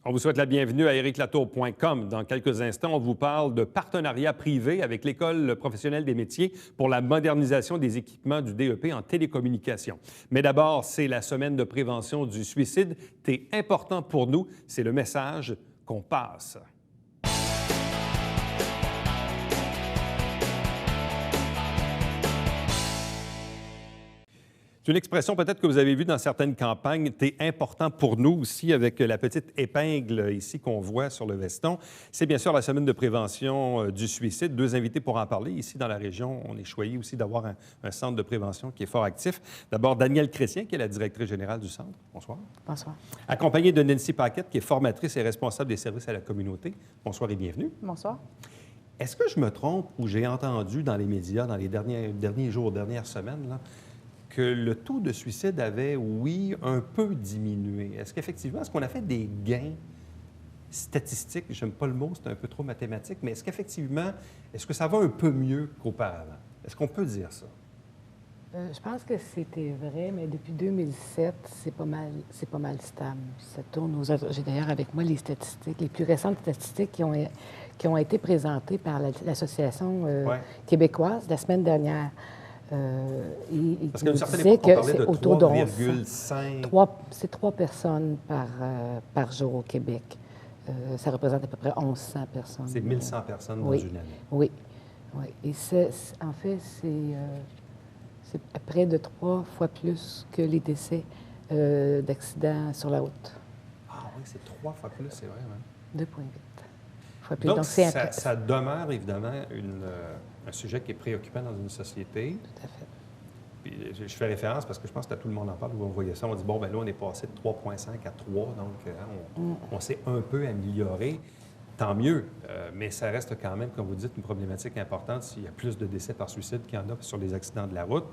On vous souhaite la bienvenue à ericlatour.com. Dans quelques instants, on vous parle de partenariat privé avec l'École professionnelle des métiers pour la modernisation des équipements du DEP en télécommunications. Mais d'abord, c'est la semaine de prévention du suicide. C'est important pour nous. C'est le message qu'on passe. C'est une expression peut-être que vous avez vue dans certaines campagnes. « T'es important pour nous » aussi, avec la petite épingle ici qu'on voit sur le veston. C'est bien sûr la semaine de prévention du suicide. Deux invités pour en parler. Ici, dans la région, on est choyé aussi d'avoir un centre de prévention qui est fort actif. D'abord, Danielle Chrétien, qui est la directrice générale du centre. Bonsoir. Bonsoir. Accompagnée de Nancy Paquette, qui est formatrice et responsable des services à la communauté. Bonsoir et bienvenue. Bonsoir. Est-ce que je me trompe ou j'ai entendu dans les médias, dans les derniers jours, dernières semaines, là, que le taux de suicide avait, oui, un peu diminué? Est-ce qu'effectivement, est-ce qu'on a fait des gains statistiques? J'aime pas le mot, c'est un peu trop mathématique, mais est-ce qu'effectivement, est-ce que ça va un peu mieux qu'auparavant? Est-ce qu'on peut dire ça? Je pense que c'était vrai, mais depuis 2007, c'est pas mal stable. Ça tourne aux autres. J'ai d'ailleurs avec moi les statistiques, les plus récentes statistiques qui ont été présentées par l'Association québécoise la semaine dernière. Parce qu'à une certaine époque, on parlait de autour 3,5... C'est 3 personnes par jour au Québec. Ça représente à peu près 1100 personnes. C'est 1100 personnes dans une année. Oui. Et en fait, c'est près de 3 fois plus que les décès d'accidents sur la route. Ah oui, c'est 3 fois plus, c'est vrai, hein? 2,8 fois plus. Donc ça demeure évidemment un sujet qui est préoccupant dans une société. Tout à fait. Puis, je fais référence parce que je pense que tout le monde en parle. Vous voyez ça, on dit, bon, bien là, on est passé de 3,5 à 3, donc on s'est un peu amélioré. Tant mieux, mais ça reste quand même, comme vous dites, une problématique importante s'il y a plus de décès par suicide qu'il y en a sur les accidents de la route.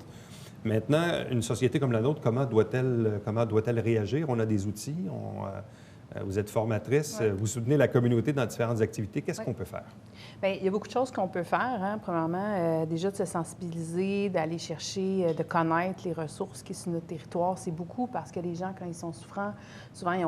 Maintenant, une société comme la nôtre, comment doit-elle réagir? On a des outils, vous êtes formatrice, vous soutenez la communauté dans différentes activités. Qu'est-ce qu'on peut faire? Bien, il y a beaucoup de choses qu'on peut faire. Hein. Premièrement, déjà de se sensibiliser, d'aller chercher, de connaître les ressources qui sont sur notre territoire. C'est beaucoup parce que les gens, quand ils sont souffrants, souvent, ils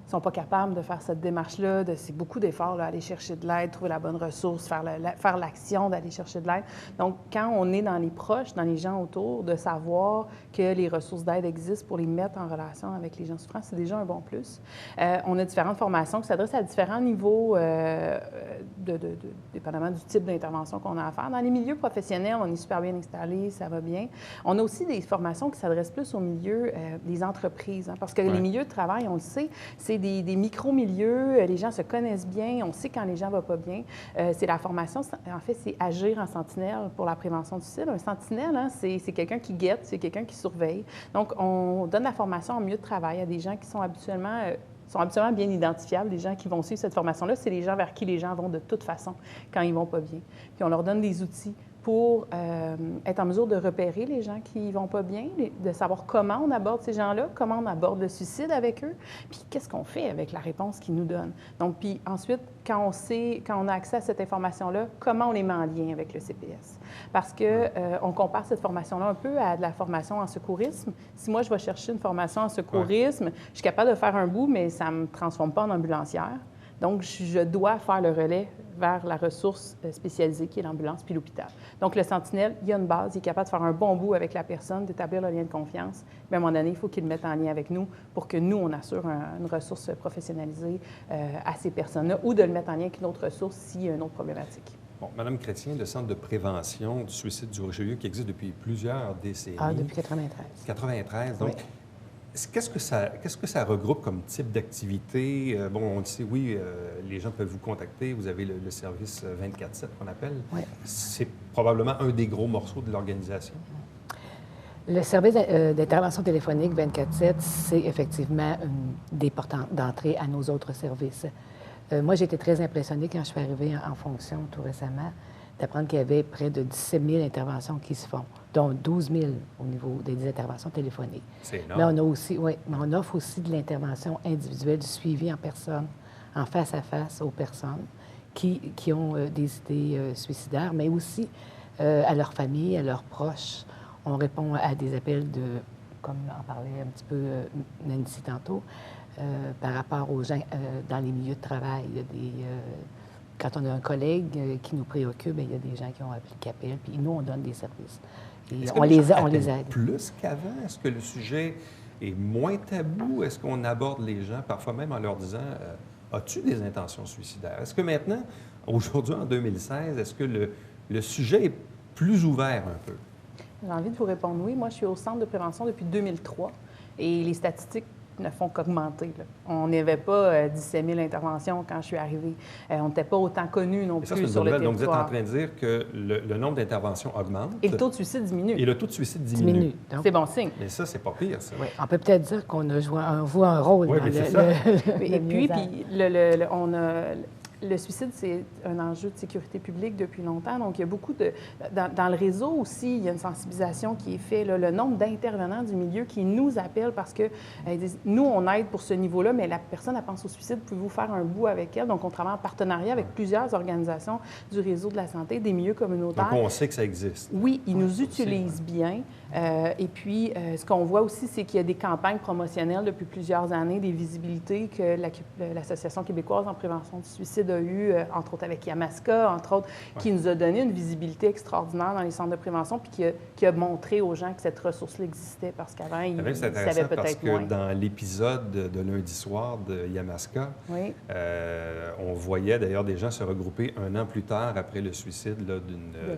sont pas capables de faire cette démarche-là. C'est beaucoup d'efforts, aller chercher de l'aide, trouver la bonne ressource, faire l'action d'aller chercher de l'aide. Donc, quand on est dans les proches, dans les gens autour, de savoir que les ressources d'aide existent pour les mettre en relation avec les gens souffrants, c'est déjà un bon plus. On a différentes formations qui s'adressent à différents niveaux, dépendamment du type d'intervention qu'on a à faire. Dans les milieux professionnels, on est super bien installés, ça va bien. On a aussi des formations qui s'adressent plus aux milieux des entreprises, hein, parce que les milieux de travail, on le sait, c'est des micro-milieux, les gens se connaissent bien, on sait quand les gens ne vont pas bien. C'est la formation, en fait, c'est agir en sentinelle pour la prévention du suicide. Un sentinelle, hein, c'est quelqu'un qui guette, c'est quelqu'un qui surveille. Donc, on donne la formation en milieu de travail à des gens qui sont habituellement bien identifiables. Les gens qui vont suivre cette formation-là, c'est les gens vers qui les gens vont de toute façon quand ils ne vont pas bien. Puis on leur donne des outils pour être en mesure de repérer les gens qui ne vont pas bien, de savoir comment on aborde ces gens-là, comment on aborde le suicide avec eux, puis qu'est-ce qu'on fait avec la réponse qu'ils nous donnent. Donc, puis ensuite, quand on a accès à cette information-là, comment on les met en lien avec le CPS. Parce que on compare cette formation-là un peu à de la formation en secourisme. Si moi, je vais chercher une formation en secourisme, je suis capable de faire un bout, mais ça ne me transforme pas en ambulancière. Donc, je dois faire le relais vers la ressource spécialisée qui est l'ambulance puis l'hôpital. Donc, le sentinelle, il y a une base, il est capable de faire un bon bout avec la personne, d'établir le lien de confiance. Mais à un moment donné, il faut qu'il le mette en lien avec nous pour que nous, on assure une ressource professionnalisée à ces personnes-là ou de le mettre en lien avec une autre ressource s'il y a une autre problématique. Bon, Madame Chrétien, le Centre de prévention du suicide du Richelieu qui existe depuis plusieurs décennies. Ah, depuis 93. 93, donc... Oui. Qu'est-ce que ça regroupe comme type d'activité? Bon, on le sait, oui, les gens peuvent vous contacter. Vous avez le service 24/7 qu'on appelle. Oui. C'est probablement un des gros morceaux de l'organisation. Le service d'intervention téléphonique 24/7, c'est effectivement des portes d'entrée à nos autres services. Moi, j'ai été très impressionnée quand je suis arrivée en fonction tout récemment d'apprendre qu'il y avait près de 17 000 interventions qui se font, dont 12 000 au niveau des interventions téléphoniques. C'est énorme. Mais on offre aussi de l'intervention individuelle, du suivi en personne, en face à face aux personnes qui ont des idées suicidaires, mais aussi à leurs familles, à leurs proches. On répond à des appels comme en parlait un petit peu Nancy tantôt, par rapport aux gens dans les milieux de travail. Il y a quand on a un collègue qui nous préoccupe, bien, il y a des gens qui appellent, puis nous, on donne des services. Et Est-ce que on les aide. Plus qu'avant, est-ce que le sujet est moins tabou? Est-ce qu'on aborde les gens parfois même en leur disant as-tu des intentions suicidaires? Est-ce que maintenant, aujourd'hui, en 2016, est-ce que le sujet est plus ouvert un peu? J'ai envie de vous répondre oui. Moi, je suis au centre de prévention depuis 2003 et les statistiques ne font qu'augmenter. On n'avait pas 17 000 interventions quand je suis arrivée. On n'était pas autant connus non plus sur le territoire. Donc, vous êtes en train de dire que le nombre d'interventions augmente. Et le taux de suicide diminue. Et le taux de suicide diminue. C'est bon signe. Mais ça, c'est pas pire, ça. Oui, on peut peut-être dire qu'on a joué un rôle oui, dans Et puis on a... Le suicide, c'est un enjeu de sécurité publique depuis longtemps. Donc, il y a beaucoup de... Dans le réseau aussi, il y a une sensibilisation qui est faite. Le nombre d'intervenants du milieu qui nous appellent parce que disent, nous, on aide pour ce niveau-là, mais la personne, elle pense au suicide, pouvez-vous faire un bout avec elle? Donc, on travaille en partenariat avec plusieurs organisations du réseau de la santé, des milieux communautaires. Donc, on sait que ça existe. Oui, ils nous utilisent bien. Et puis, ce qu'on voit aussi, c'est qu'il y a des campagnes promotionnelles depuis plusieurs années, des visibilités que l'Association québécoise en prévention du suicide a eu, entre autres avec Yamaska, entre autres, qui nous a donné une visibilité extraordinaire dans les centres de prévention, puis qui a montré aux gens que cette ressource-là existait, parce qu'avant, ils savaient peut-être parce que moins. dans l'épisode de lundi soir de Yamaska, oui. On voyait d'ailleurs des gens se regrouper un an plus tard après le suicide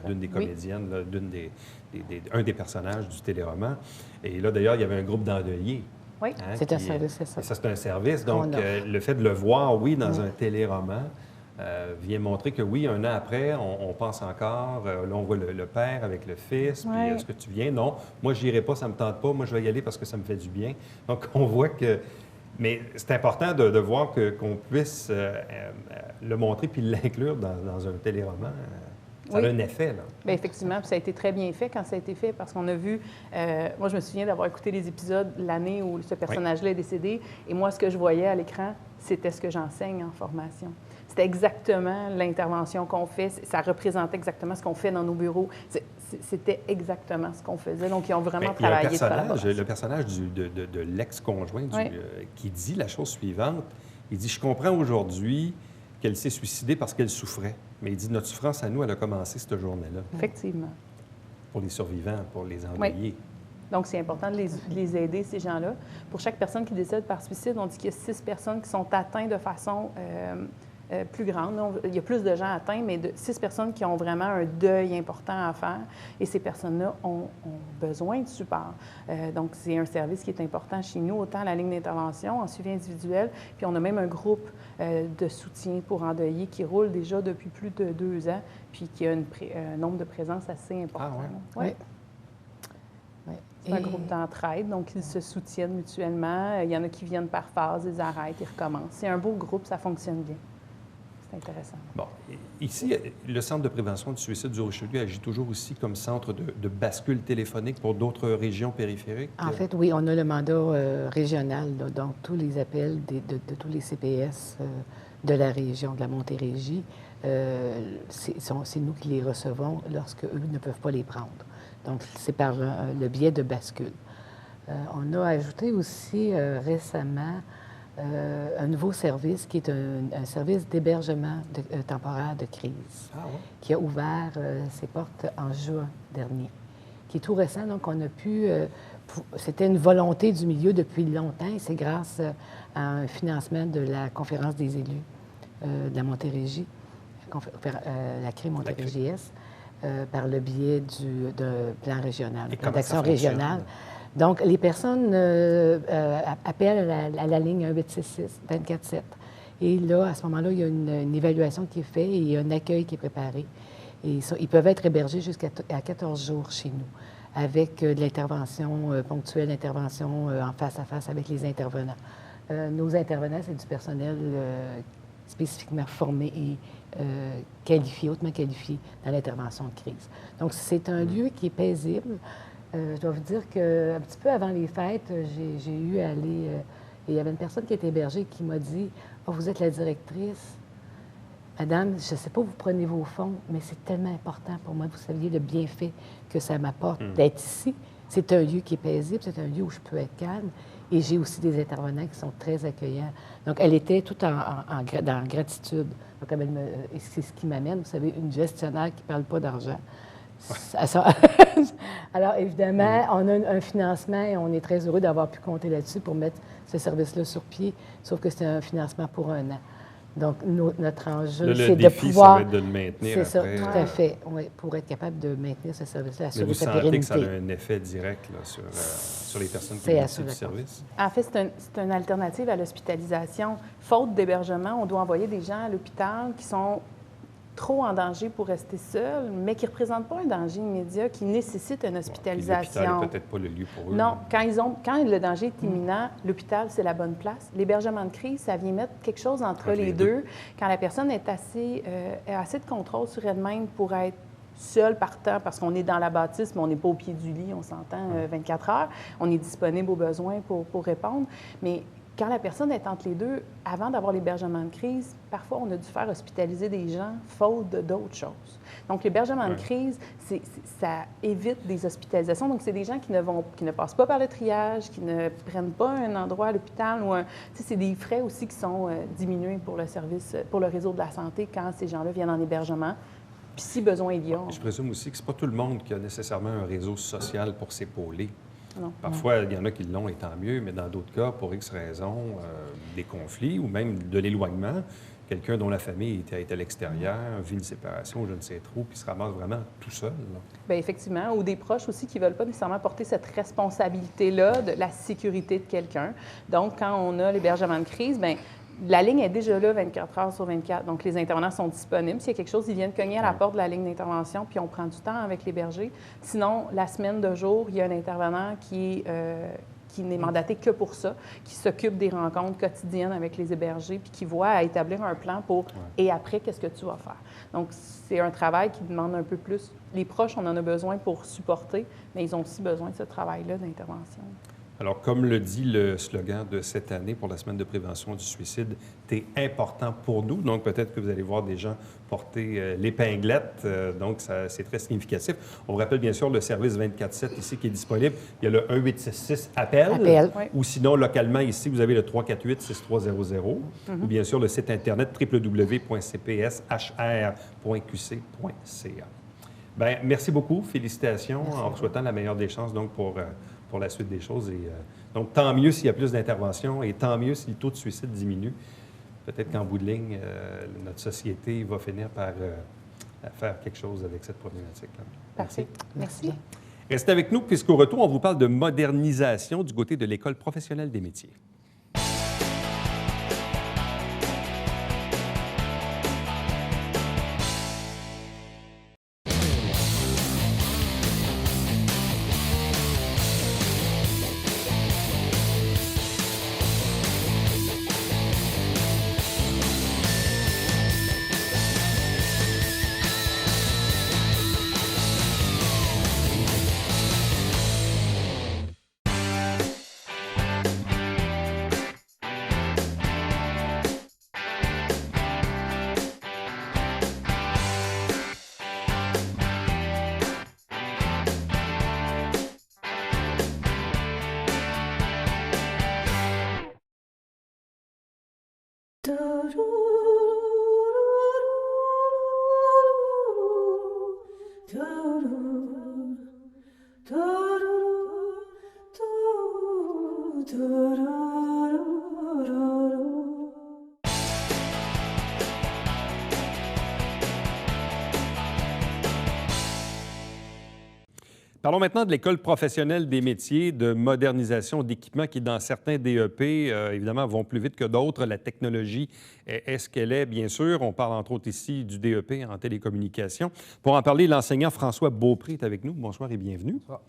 d'une des comédiennes, là, un des personnages du téléroman. Et là, d'ailleurs, il y avait un groupe d'endeuillés. Oui, c'est un service, c'est ça. Et ça, c'est un service. Donc, le fait de le voir, oui, dans un téléroman, vient montrer que, oui, un an après, on pense encore. Là, on voit le père avec le fils. Puis, est-ce que tu viens? Non. Moi, je n'irai pas, ça ne me tente pas. Moi, je vais y aller parce que ça me fait du bien. Donc, on voit que... Mais c'est important de voir qu'on puisse le montrer puis l'inclure dans un téléroman. Ça a un effet, là. Bien, effectivement, puis ça a été très bien fait quand ça a été fait, parce qu'on a vu... moi, je me souviens d'avoir écouté les épisodes l'année où ce personnage-là est décédé, et moi, ce que je voyais à l'écran, c'était ce que j'enseigne en formation. C'était exactement l'intervention qu'on fait. Ça représentait exactement ce qu'on fait dans nos bureaux. C'était exactement ce qu'on faisait. Donc, ils ont vraiment travaillé de collaboration. Le personnage de l'ex-conjoint qui dit la chose suivante. Il dit « Je comprends aujourd'hui qu'elle s'est suicidée parce qu'elle souffrait. Mais il dit, notre souffrance à nous, elle a commencé cette journée-là. » Effectivement. Pour les survivants, pour les endeuillés. Donc, c'est important de les aider, ces gens-là. Pour chaque personne qui décède par suicide, on dit qu'il y a 6 personnes qui sont atteintes de façon plus grande. Il y a plus de gens atteints, mais 6 personnes qui ont vraiment un deuil important à faire. Et ces personnes-là ont besoin de support. Donc, c'est un service qui est important chez nous, autant la ligne d'intervention, en suivi individuel, puis on a même un groupe de soutien pour endeuillés qui roule déjà depuis plus de 2 ans, puis qui a un nombre de présences assez important. Ah, oui. C'est un groupe d'entraide, donc ils se soutiennent mutuellement. Il y en a qui viennent par phase, ils arrêtent, ils recommencent. C'est un beau groupe, ça fonctionne bien. C'est intéressant. Bon, ici, le Centre de prévention du suicide du Richelieu agit toujours aussi comme centre de bascule téléphonique pour d'autres régions périphériques? En fait, oui, on a le mandat régional, là, donc tous les appels de tous les CPS de la région, de la Montérégie, c'est nous qui les recevons lorsque eux ne peuvent pas les prendre. Donc, c'est par le biais de bascule. On a ajouté aussi récemment un nouveau service qui est un service d'hébergement temporaire de crise qui a ouvert ses portes en juin dernier, qui est tout récent. Donc, on a pu... c'était une volonté du milieu depuis longtemps et c'est grâce à un financement de la Conférence des élus de la Montérégie, la CRI Montérégie-Est, par le biais de plan régional, d'action régionale. Donc, les personnes appellent à la ligne 1866-247. Et là, à ce moment-là, il y a une évaluation qui est faite et il y a un accueil qui est préparé. Et ils peuvent être hébergés jusqu'à 14 jours chez nous, avec de l'intervention ponctuelle, l'intervention en face-à-face avec les intervenants. Nos intervenants, c'est du personnel spécifiquement formé et qualifié, hautement qualifié dans l'intervention de crise. Donc, c'est un lieu qui est paisible. Je dois vous dire qu'un petit peu avant les fêtes, j'ai eu à aller... et il y avait une personne qui était hébergée qui m'a dit « Oh, vous êtes la directrice. Madame, je ne sais pas où vous prenez vos fonds, mais c'est tellement important pour moi. Vous saviez le bienfait que ça m'apporte d'être ici. C'est un lieu qui est paisible, c'est un lieu où je peux être calme. Et j'ai aussi des intervenants qui sont très accueillants. Donc, elle était toute dans gratitude. Donc, c'est ce qui m'amène, vous savez, une gestionnaire qui ne parle pas d'argent. Alors, évidemment, on a un financement et on est très heureux d'avoir pu compter là-dessus pour mettre ce service-là sur pied, sauf que c'est un financement pour 1 an. Donc, notre enjeu, c'est de pouvoir... ça va être de le maintenir C'est ça, après. tout à fait, oui, pour être capable de maintenir ce service-là, Mais assurer vous sa sentez pérennité. que ça a un effet direct là, sur les personnes qui bénéficient du service? En fait, c'est une alternative à l'hospitalisation. Faute d'hébergement, on doit envoyer des gens à l'hôpital qui sont trop en danger pour rester seuls, mais qui ne représentent pas un danger immédiat, qui nécessite une hospitalisation. L'hôpital n'est peut-être pas le lieu pour eux. Non, quand le danger est imminent, l'hôpital, c'est la bonne place. L'hébergement de crise, ça vient mettre quelque chose entre les deux. Quand la personne est a assez de contrôle sur elle-même pour être seule partant, parce qu'on est dans la bâtisse, mais on n'est pas au pied du lit, on s'entend 24 heures. On est disponible aux besoins pour répondre. Mais quand la personne est entre les deux, avant d'avoir l'hébergement de crise, parfois, on a dû faire hospitaliser des gens faute d'autres choses. Donc, l'hébergement de crise, ça évite des hospitalisations. Donc, c'est des gens qui ne passent pas par le triage, qui ne prennent pas un endroit à l'hôpital. C'est des frais aussi qui sont diminués pour le service, pour le réseau de la santé quand ces gens-là viennent en hébergement. Puis, si besoin il y a... Je présume aussi que ce n'est pas tout le monde qui a nécessairement un réseau social pour s'épauler. Non. Parfois, il y en a qui l'ont et tant mieux, mais dans d'autres cas, pour X raisons, des conflits ou même de l'éloignement, quelqu'un dont la famille est à l'extérieur, vit une séparation, je ne sais trop, puis se ramasse vraiment tout seul. Bien, effectivement, ou des proches aussi qui ne veulent pas nécessairement porter cette responsabilité-là de la sécurité de quelqu'un. Donc, quand on a l'hébergement de crise, bien, la ligne est déjà là 24 heures sur 24. Donc, les intervenants sont disponibles. S'il y a quelque chose, ils viennent cogner à la porte de la ligne d'intervention, puis on prend du temps avec les bergers. Sinon, la semaine de jour, il y a un intervenant qui n'est mandaté que pour ça, qui s'occupe des rencontres quotidiennes avec les hébergés, puis qui voit à établir un plan pour et après, qu'est-ce que tu vas faire. Donc, c'est un travail qui demande un peu plus. Les proches, on en a besoin pour supporter, mais ils ont aussi besoin de ce travail-là d'intervention. Alors, comme le dit le slogan de cette année pour la semaine de prévention du suicide, « T'es important pour nous ». Donc, peut-être que vous allez voir des gens porter l'épinglette. Donc, c'est très significatif. On vous rappelle bien sûr le service 24/7 ici qui est disponible. Il y a le 1866 appel. Ou sinon, localement ici, vous avez le 348-6300. Ou bien sûr, le site Internet www.cpshr.qc.ca. Bien, merci beaucoup. Félicitations. Merci. En vous souhaitant la meilleure des chances donc, pour la suite des choses. Et, donc, tant mieux s'il y a plus d'interventions et tant mieux si le taux de suicide diminue. Peut-être qu'en bout de ligne, notre société va finir par faire quelque chose avec cette problématique-là. Parfait. Merci. Restez avec nous, puisqu'au retour, on vous parle de modernisation du côté de l'École professionnelle des métiers. Parlons maintenant de l'École professionnelle des métiers, de modernisation d'équipements qui, dans certains DEP, évidemment, vont plus vite que d'autres. La technologie est ce qu'elle est, bien sûr. On parle entre autres ici du DEP en télécommunications. Pour en parler, l'enseignant François Beaupré est avec nous. Bonsoir et bienvenue. Bonsoir.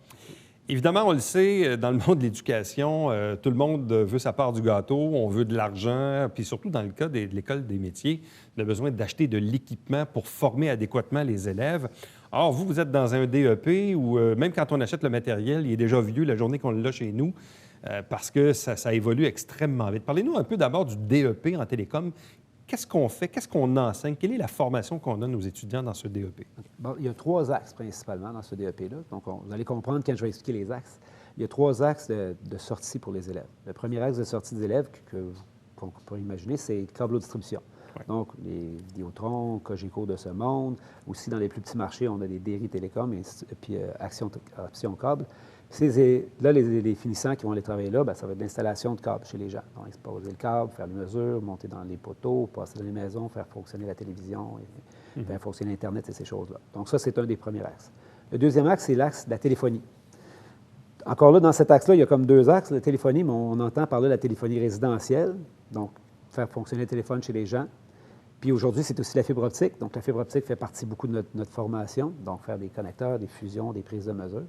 Évidemment, on le sait, dans le monde de l'éducation, tout le monde veut sa part du gâteau, on veut de l'argent, puis surtout dans le cas de l'École des métiers, on a besoin d'acheter de l'équipement pour former adéquatement les élèves. Or, vous êtes dans un DEP où, même quand on achète le matériel, il est déjà vieux la journée qu'on l'a chez nous, parce que ça évolue extrêmement vite. Parlez-nous un peu d'abord du DEP en télécom. Qu'est-ce qu'on fait? Qu'est-ce qu'on enseigne? Quelle est la formation qu'on donne aux étudiants dans ce DEP? Bon, il y a 3 axes principalement dans ce DEP-là. Donc, vous allez comprendre quand je vais expliquer les axes. il y a 3 axes de sortie pour les élèves. Le premier axe de sortie des élèves qu'on pourrait imaginer, c'est le câble de distribution. Ouais. Donc, les Vidéotron, Cogeco de ce monde. Aussi, dans les plus petits marchés, on a des Derry Télécom et puis Option Câble. Là, les finissants qui vont aller travailler là, bien, ça va être l'installation de câbles chez les gens. Donc, exposer le câble, faire les mesures, monter dans les poteaux, passer dans les maisons, faire fonctionner la télévision, faire fonctionner Internet et ces choses-là. Donc, ça, c'est un des premiers axes. Le deuxième axe, c'est l'axe de la téléphonie. Encore là, dans cet axe-là, il y a comme 2 axes. La téléphonie, mais on entend parler de la téléphonie résidentielle, donc faire fonctionner le téléphone chez les gens. Puis aujourd'hui, c'est aussi la fibre optique. Donc, la fibre optique fait partie beaucoup de notre formation, donc faire des connecteurs, des fusions, des prises de mesure.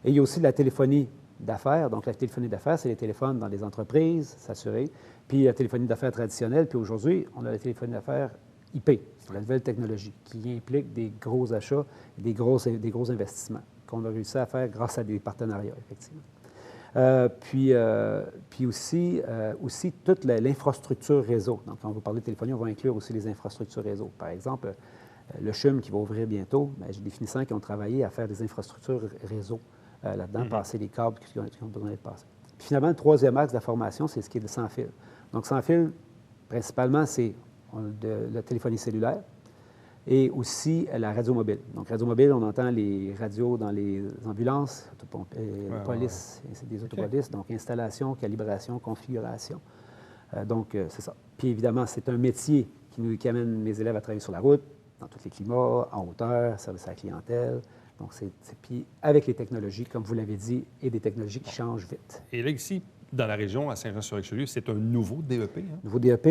Et il y a aussi la téléphonie d'affaires. Donc, la téléphonie d'affaires, c'est les téléphones dans les entreprises, s'assurer. Puis la téléphonie d'affaires traditionnelle. Puis aujourd'hui, on a la téléphonie d'affaires IP, c'est la nouvelle technologie, qui implique des gros achats et des gros investissements qu'on a réussi à faire grâce à des partenariats, effectivement. Puis aussi toute l'infrastructure réseau. Donc, quand on va parler de téléphonie, on va inclure aussi les infrastructures réseau. Par exemple, le CHUM qui va ouvrir bientôt, bien, j'ai des finissants qui ont travaillé à faire des infrastructures réseau là-dedans, passer les câbles qui ont besoin d'être passés. Puis finalement, le troisième axe de la formation, c'est ce qui est le sans-fil. Donc, sans-fil, principalement, c'est la téléphonie cellulaire et aussi la radio mobile. Donc, radio mobile, on entend les radios dans les ambulances, police, c'est des autopolices, donc installation, calibration, configuration. Donc, c'est ça. Puis évidemment, c'est un métier qui amène mes élèves à travailler sur la route, dans tous les climats, en hauteur, service à la clientèle. Donc, puis avec les technologies, comme vous l'avez dit, et des technologies qui changent vite. Et là, ici, dans la région, à Saint-Jean-sur-Richelieu, c'est un nouveau DEP. Hein? Nouveau DEP,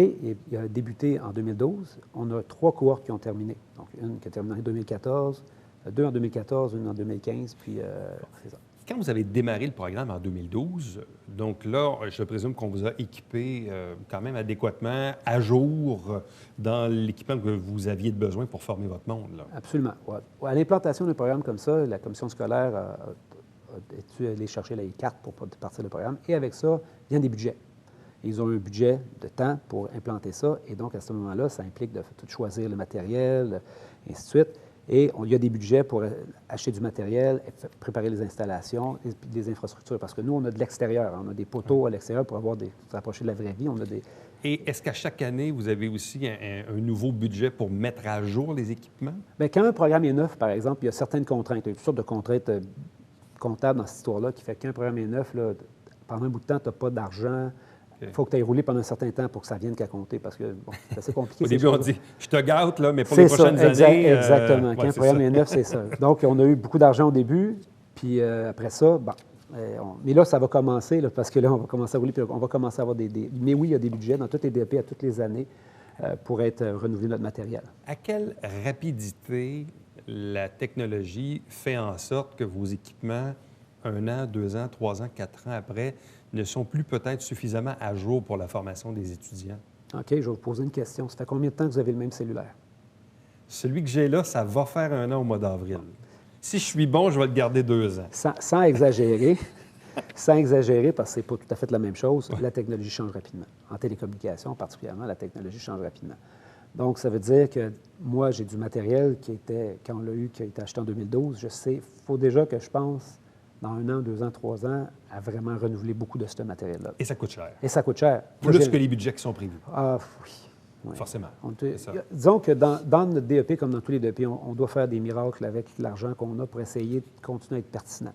il a débuté en 2012. On a 3 cohortes qui ont terminé. Donc, une qui a terminé en 2014, 2 en 2014, une en 2015, puis c'est ça. Quand vous avez démarré le programme en 2012, donc là, je présume qu'on vous a équipé quand même adéquatement, à jour, dans l'équipement que vous aviez besoin pour former votre monde. Là. Absolument. Ouais. À l'implantation d'un programme comme ça, la commission scolaire a dû aller chercher les cartes pour partir le programme. Et avec ça, vient des budgets. Ils ont un budget de temps pour implanter ça. Et donc, à ce moment-là, ça implique de tout choisir le matériel, et ainsi de suite. Et il y a des budgets pour acheter du matériel, préparer les installations et des infrastructures. Parce que nous, on a de l'extérieur. On a des poteaux à l'extérieur pour s'approcher de la vraie vie. On a des... Et est-ce qu'à chaque année, vous avez aussi un nouveau budget pour mettre à jour les équipements? Bien, quand un programme est neuf, par exemple, il y a certaines contraintes. Il y a toutes sortes de contraintes comptables dans cette histoire-là qui fait qu'un programme est neuf, là, pendant un bout de temps, tu n'as pas d'argent. Il faut que tu ailles rouler pendant un certain temps pour que ça vienne qu'à compter, parce que bon, c'est assez compliqué. Au début, on dit « je te gâte, là, mais pour les prochaines années... » Exactement. Quand un programme est neuf, c'est ça. Donc, on a eu beaucoup d'argent au début, puis après ça, bon... mais là, ça va commencer, là, parce que là, on va commencer à rouler, puis on va commencer à avoir Mais oui, il y a des budgets dans toutes les DEP à toutes les années pour être renouvelé notre matériel. À quelle rapidité la technologie fait en sorte que vos équipements, 1 an, 2 ans, 3 ans, 4 ans après, ne sont plus peut-être suffisamment à jour pour la formation des étudiants? OK, je vais vous poser une question. Ça fait combien de temps que vous avez le même cellulaire? Celui que j'ai là, ça va faire 1 an au mois d'avril. Si je suis bon, je vais le garder 2 ans. Sans exagérer, parce que ce n'est pas tout à fait la même chose, la technologie change rapidement. En télécommunication, particulièrement, la technologie change rapidement. Donc, ça veut dire que moi, j'ai du matériel qui a été acheté en 2012. Je sais, il faut déjà que je pense, dans 1 an, 2 ans, 3 ans, à vraiment renouveler beaucoup de ce matériel-là. Et ça coûte cher. Et ça coûte cher. Plus que les budgets qui sont prévus. Ah, oui. Oui. Forcément. Disons que dans notre DEP, comme dans tous les DEP, on doit faire des miracles avec l'argent qu'on a pour essayer de continuer à être pertinent.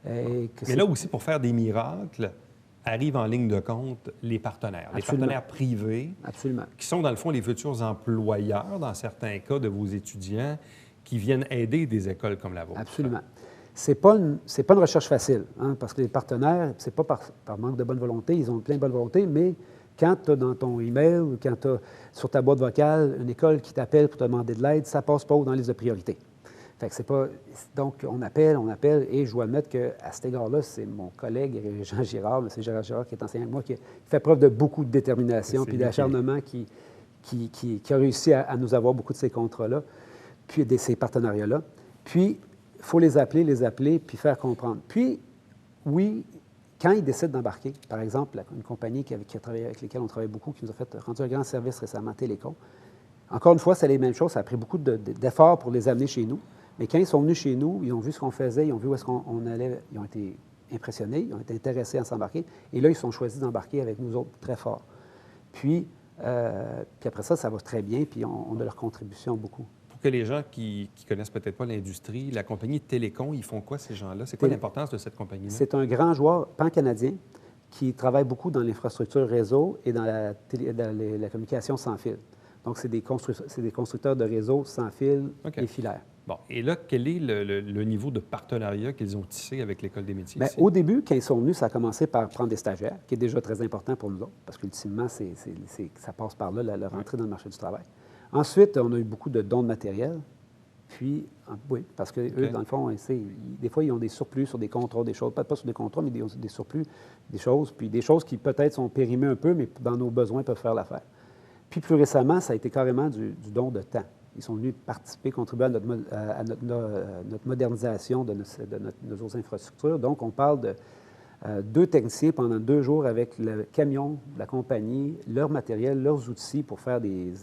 Mais là aussi, pour faire des miracles, arrivent en ligne de compte les partenaires. Les partenaires privés. Absolument. Qui sont, dans le fond, les futurs employeurs, dans certains cas, de vos étudiants, qui viennent aider des écoles comme la vôtre. Absolument. C'est pas une recherche facile, hein, parce que les partenaires, c'est pas par manque de bonne volonté, ils ont plein de bonne volonté, mais quand tu as dans ton email ou quand tu as sur ta boîte vocale une école qui t'appelle pour te demander de l'aide, ça passe pas haut dans la liste de priorité. Fait que c'est pas... Donc, on appelle, et je dois admettre qu'à cet égard-là, c'est mon collègue Jean Girard, M. Gérard Girard, qui est enseignant avec moi, qui fait preuve de beaucoup de détermination puis d'acharnement qui a réussi à nous avoir beaucoup de ces contrats-là, puis de ces partenariats-là. Puis, il faut les appeler, puis faire comprendre. Puis, oui, quand ils décident d'embarquer, par exemple, une compagnie avec laquelle on travaille beaucoup, qui nous a rendu un grand service récemment, Télécom, encore une fois, c'est les mêmes choses. Ça a pris beaucoup d'efforts pour les amener chez nous. Mais quand ils sont venus chez nous, ils ont vu ce qu'on faisait, ils ont vu où est-ce qu'on allait, ils ont été impressionnés, ils ont été intéressés à s'embarquer. Et là, ils sont choisis d'embarquer avec nous autres très fort. Puis après ça, ça va très bien, puis on a leur contribution beaucoup. Pour que les gens qui connaissent peut-être pas l'industrie, la compagnie Télécom, ils font quoi, ces gens-là? C'est quoi l'importance de cette compagnie-là? C'est un grand joueur pan-canadien qui travaille beaucoup dans l'infrastructure réseau et dans la communication sans fil. Donc, c'est des constructeurs de réseaux sans fil et filaires. Bon, et là, quel est le niveau de partenariat qu'ils ont tissé avec l'École des métiers? Bien, au début, quand ils sont venus, ça a commencé par prendre des stagiaires, qui est déjà très important pour nous autres, parce qu'ultimement, ça passe par là, leur entrée dans le marché du travail. Ensuite, on a eu beaucoup de dons de matériel. Puis, oui, parce que eux, dans le fond, des fois, ils ont des surplus sur des contrats, des choses, pas sur des contrats, mais des surplus, des choses, puis des choses qui peut-être sont périmées un peu, mais dans nos besoins peuvent faire l'affaire. Puis plus récemment, ça a été carrément du don de temps. Ils sont venus participer, contribuer à notre modernisation de nos infrastructures. Donc, on parle de 2 techniciens pendant 2 jours avec le camion de la compagnie, leur matériel, leurs outils pour faire des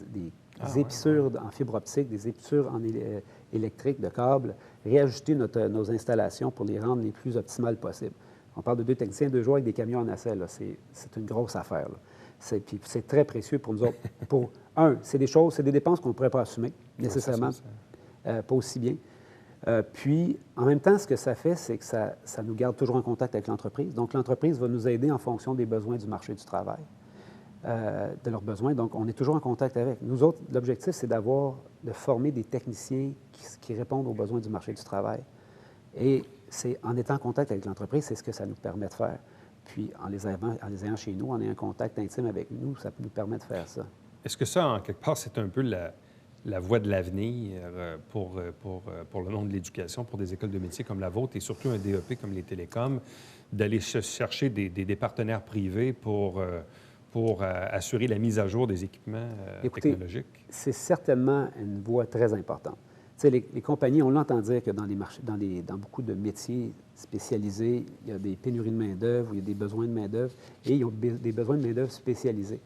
épissures en fibre optique, des épissures en électrique de câbles, réajuster nos installations pour les rendre les plus optimales possibles. On parle de 2 techniciens, 2 jours avec des camions en nacelle. C'est une grosse affaire. Puis c'est très précieux pour nous autres. C'est des dépenses qu'on ne pourrait pas assumer nécessairement, pas aussi bien. Puis, en même temps, ce que ça fait, c'est que ça nous garde toujours en contact avec l'entreprise. Donc, l'entreprise va nous aider en fonction des besoins du marché du travail, de leurs besoins. Donc, on est toujours en contact avec. Nous autres, l'objectif, c'est de former des techniciens qui répondent aux besoins du marché du travail. Et c'est en étant en contact avec l'entreprise, c'est ce que ça nous permet de faire. Puis, en les ayant chez nous, en ayant un contact intime avec nous, ça nous permet de faire ça. Est-ce que ça, en quelque part, c'est un peu la voie de l'avenir pour le monde de l'éducation, pour des écoles de métiers comme la vôtre et surtout un DEP comme les télécoms, d'aller chercher des partenaires privés pour assurer la mise à jour des équipements technologiques? C'est certainement une voie très importante. Tu sais, les compagnies, on l'entend dire que dans beaucoup de métiers spécialisés, il y a des pénuries de main-d'œuvre, il y a des besoins de main-d'œuvre et ils ont des besoins de main-d'œuvre spécialisés.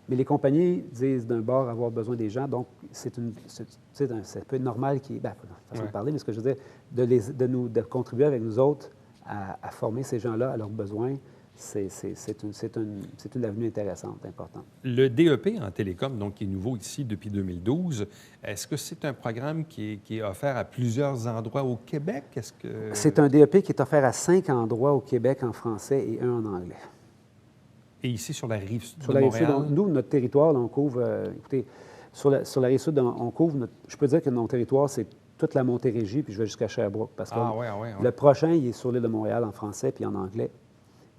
Mais les compagnies disent d'un bord avoir besoin des gens, donc ça peut être normal façon de parler, mais ce que je veux dire, de contribuer avec nous autres à former ces gens-là à leurs besoins, c'est une avenue intéressante, importante. Le DEP en télécom, donc, qui est nouveau ici depuis 2012, est-ce que c'est un programme qui est offert à plusieurs endroits au Québec? C'est un DEP qui est offert à 5 endroits au Québec en français et 1 en anglais. Et ici, sur la rive sud de Montréal? Rive sud, nous, notre territoire, là, on couvre... écoutez, sur la rive sud, on couvre... je peux dire que notre territoire, c'est toute la Montérégie, puis je vais jusqu'à Sherbrooke. Parce que le prochain, il est sur l'île de Montréal en français puis en anglais.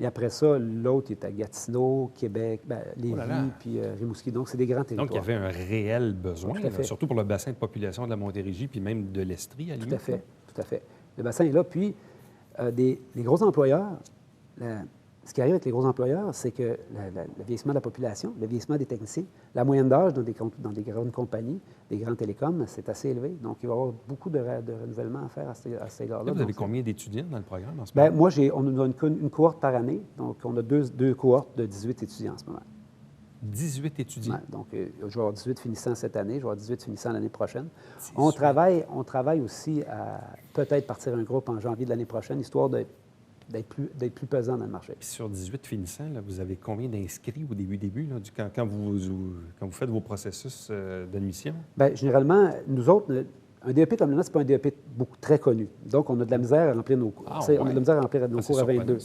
Et après ça, l'autre, il est à Gatineau, Québec, Lévis, puis Rimouski. Donc, c'est des grands territoires. Donc, il y avait un réel besoin, surtout pour le bassin de population de la Montérégie, puis même de l'Estrie, à la limite. Tout à fait. Le bassin est là. Puis, les gros employeurs... Ce qui arrive avec les gros employeurs, c'est que le vieillissement de la population, le vieillissement des techniciens, la moyenne d'âge dans des grandes compagnies, des grands télécoms, c'est assez élevé. Donc, il va y avoir beaucoup de renouvellement à faire à cet égard-là. Vous avez combien d'étudiants dans le programme en ce moment? Moi, on nous donne une cohorte par année. Donc, on a deux cohortes de 18 étudiants en ce moment. 18 étudiants? Ouais, donc, je vais avoir 18 finissants cette année, je vais avoir 18 finissants l'année prochaine. On travaille aussi à peut-être partir un groupe en janvier de l'année prochaine, histoire d'être plus pesant dans le marché. Puis sur 18 finissants, là, vous avez combien d'inscrits au début, là, quand vous faites vos processus d'admission? Bien, généralement, nous autres, un DEP comme le nôtre, ce n'est pas un DEP très connu. Donc, on a de la misère à remplir nos cours. On a de la misère à remplir nos cours à 22.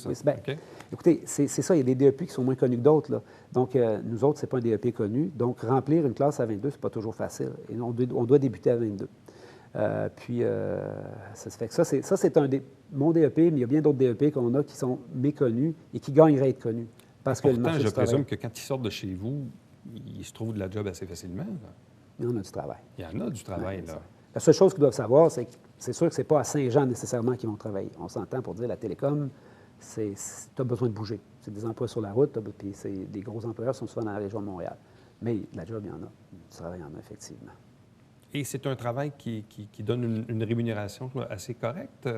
Écoutez, c'est ça, il y a des DEP qui sont moins connus que d'autres, là. Donc, nous autres, ce n'est pas un DEP connu. Donc, remplir une classe à 22, ce n'est pas toujours facile. Et on doit débuter à 22. Ça se fait que ça, c'est mon DEP, mais il y a bien d'autres DEP qu'on a qui sont méconnus et qui gagneraient à être connus. Parce que le marché je présume que quand ils sortent de chez vous, ils se trouvent de la job assez facilement. Là. Il y en a du travail. Il y en a du travail, là. La seule chose qu'ils doivent savoir, c'est que c'est sûr que ce n'est pas à Saint-Jean nécessairement qu'ils vont travailler. On s'entend pour dire la télécom, tu as besoin de bouger. C'est des emplois sur la route, puis des gros employeurs sont souvent dans la région de Montréal. Mais la job, il y en a. Du travail, il y en a effectivement. Et c'est un travail qui donne une rémunération assez correcte?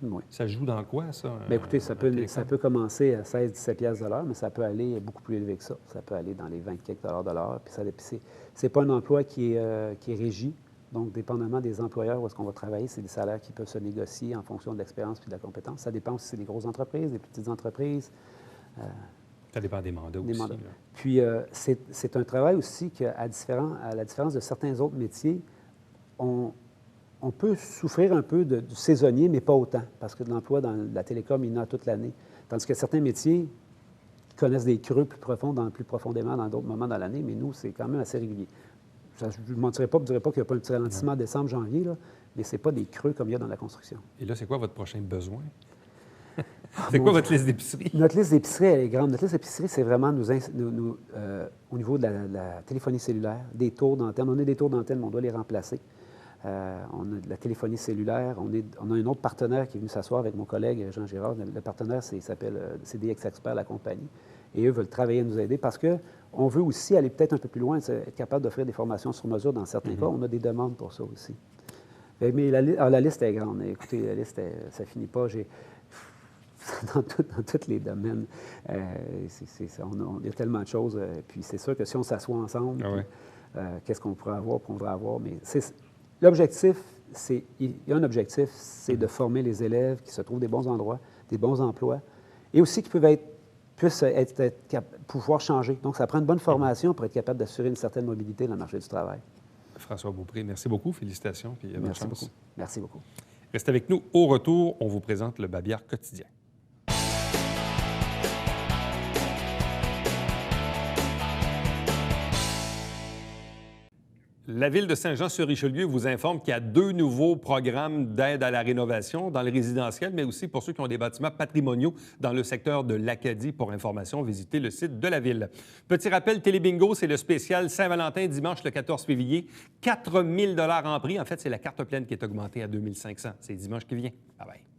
Oui. Ça joue dans quoi, ça? Bien, écoutez, ça peut commencer à 16-17 piastres de l'heure, mais ça peut aller beaucoup plus élevé que ça. Ça peut aller dans les 20 quelques dollars de l'heure. Puis c'est pas un emploi qui est régi. Donc, dépendamment des employeurs où est-ce qu'on va travailler, c'est des salaires qui peuvent se négocier en fonction de l'expérience puis de la compétence. Ça dépend si c'est des grosses entreprises, des petites entreprises. Ça dépend des mandats Des aussi. mandats. Là. Puis, c'est un travail aussi qu'à à la différence de certains autres métiers, on peut souffrir un peu du saisonnier, mais pas autant, parce que de l'emploi dans la télécom, il y en a toute l'année. Tandis que certains métiers connaissent des creux plus profonds, plus profondément dans d'autres moments dans l'année, mais nous, c'est quand même assez régulier. Je ne mentirais pas, je ne dirais pas qu'il n'y a pas un petit ralentissement en décembre, janvier, là, mais ce n'est pas des creux comme il y a dans la construction. Et là, c'est quoi votre prochain besoin? C'est quoi votre liste d'épicerie? Notre liste d'épicerie, elle est grande. Notre liste d'épicerie, c'est vraiment au niveau de la téléphonie cellulaire, des tours d'antenne. On a des tours d'antenne, mais on doit les remplacer. On a de la téléphonie cellulaire. On a un autre partenaire qui est venu s'asseoir avec mon collègue Jean Gérard. Le partenaire, s'appelle CDX Expert, la compagnie. Et eux veulent travailler à nous aider parce qu'on veut aussi aller peut-être un peu plus loin, être capable d'offrir des formations sur mesure dans certains cas. On a des demandes pour ça aussi. Mais la liste est grande. Écoutez, la liste, ça ne finit pas. Dans tous les domaines, il y a tellement de choses. Puis c'est sûr que si on s'assoit ensemble, qu'est-ce qu'on pourrait avoir, qu'on voudrait avoir. Mais l'objectif, il y a un objectif, c'est de former les élèves qui se trouvent des bons endroits, des bons emplois, et aussi qui puissent pouvoir changer. Donc, ça prend une bonne formation pour être capable d'assurer une certaine mobilité dans le marché du travail. François Beaupré, merci beaucoup. Félicitations. Puis bonne chance. Beaucoup. Merci beaucoup. Restez avec nous. Au retour, on vous présente le Babillard quotidien. La Ville de Saint-Jean-sur-Richelieu vous informe qu'il y a 2 nouveaux programmes d'aide à la rénovation dans le résidentiel, mais aussi pour ceux qui ont des bâtiments patrimoniaux dans le secteur de l'Acadie. Pour information, visitez le site de la Ville. Petit rappel, Télébingo, c'est le spécial Saint-Valentin dimanche le 14 février. 4 000 $ en prix. En fait, c'est la carte pleine qui est augmentée à 2 500. C'est dimanche qui vient. Bye bye.